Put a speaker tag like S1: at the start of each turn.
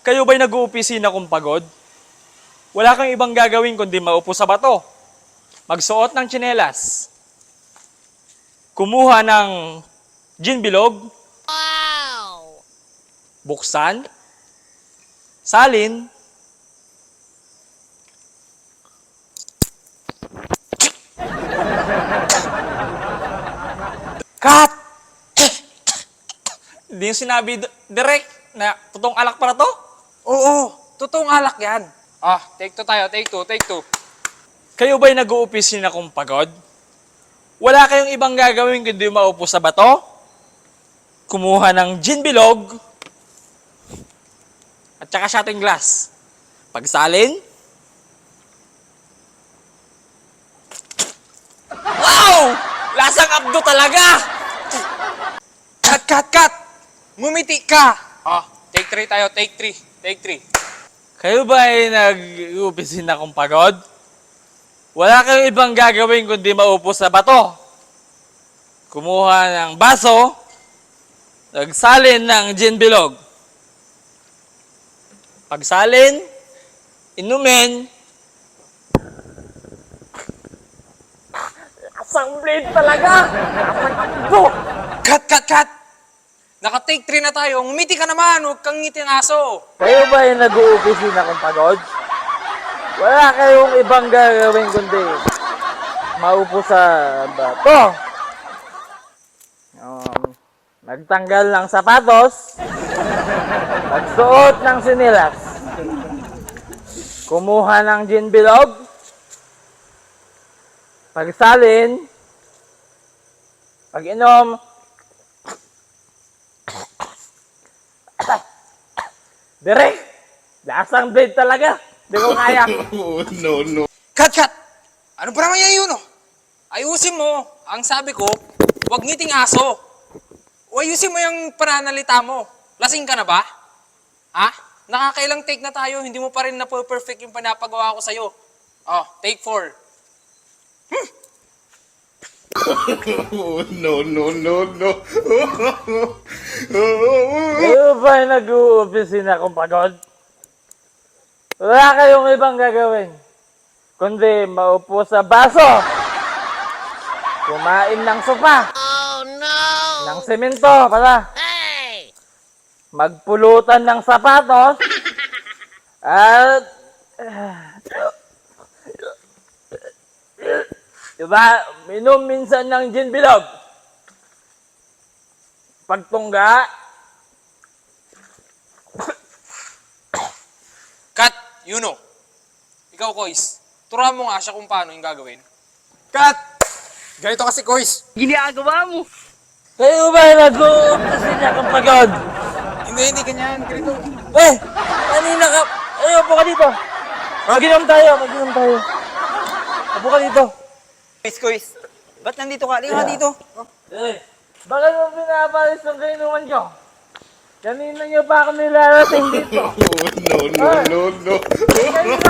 S1: Kayo ba'y nag-uopisina kung pagod? Wala kang ibang gagawin kundi maupo sa bato, magsuot ng tsinelas, kumuha ng gin bilog, buksan, salin, cut! Hindi yung sinabi direct na totoong alak para to?
S2: Oo, totoong alak yan. Ah, take two tayo, take two.
S1: Kayo ba'y nag-uopisina kung pagod? Wala kayong ibang gagawin kundi maupo sa bato, kumuha ng gin bilog, at saka shotting glass. Pagsalin, wow! Lasang abdo talaga!
S2: Cut! Ngumiti ka! Ah, take three tayo, take three.
S1: Kayo ba'y nag-uopisina kung pagod? Wala kayong ibang gagawin kundi maupo sa bato, kumuha ng baso, nagsalin ng gin bilog. Pagsalin, inumin, asang blade talaga! Asang abdo!
S2: Cut! Naka-take three na tayo. Ngumiti ka naman, huwag kang ngiting aso.
S1: Kayo ba'y nag-uopisina kung pagod? Wala kayong ibang gagawin kundi maupo sa bato. Nagtanggal ng sapatos, nagsuot ng sinilas, kumuha ng gin bilog, pagsalin, pag-inom, direk! Lasang blade talaga! Di ko kaya.
S3: No.
S2: Cut! Ano ba naman yan yun, oh? Ayusin mo. Ang sabi ko, huwag ngiting aso. O ayusin mo yung pananalita mo. Lasing ka na ba? Ha? Nakakailang take na tayo, hindi mo pa rin na-perfect yung pinapagawa ko sa'yo. Oh, take 4.
S3: No.
S1: Kayo ba nag-uopisina kung pagod? Wala kayong ibang gagawin kundi maupo sa baso, kumain ng sopa, ng semento pala, magpulutan ng sapatos, at diba, minom minsan ng gin bilog, pagtungga,
S2: Cut! You know. Ikaw, Kois. Turuan mo nga siya kung paano yung gagawin.
S4: Cut! Ganito kasi, Kois.
S1: kayo ba nag-uopisina kung pagod?
S4: Hindi ganyan. Ganito.
S1: Kanina ka, upo ka dito. Mag-inom tayo. Upo ka dito.
S5: Kois, ba't nandito ka? Halika dito.
S1: Bakit mo pinapalis ng kainuman ko? Kanina niyo pa ako nilalasing dito.
S3: No.
S1: Kanina.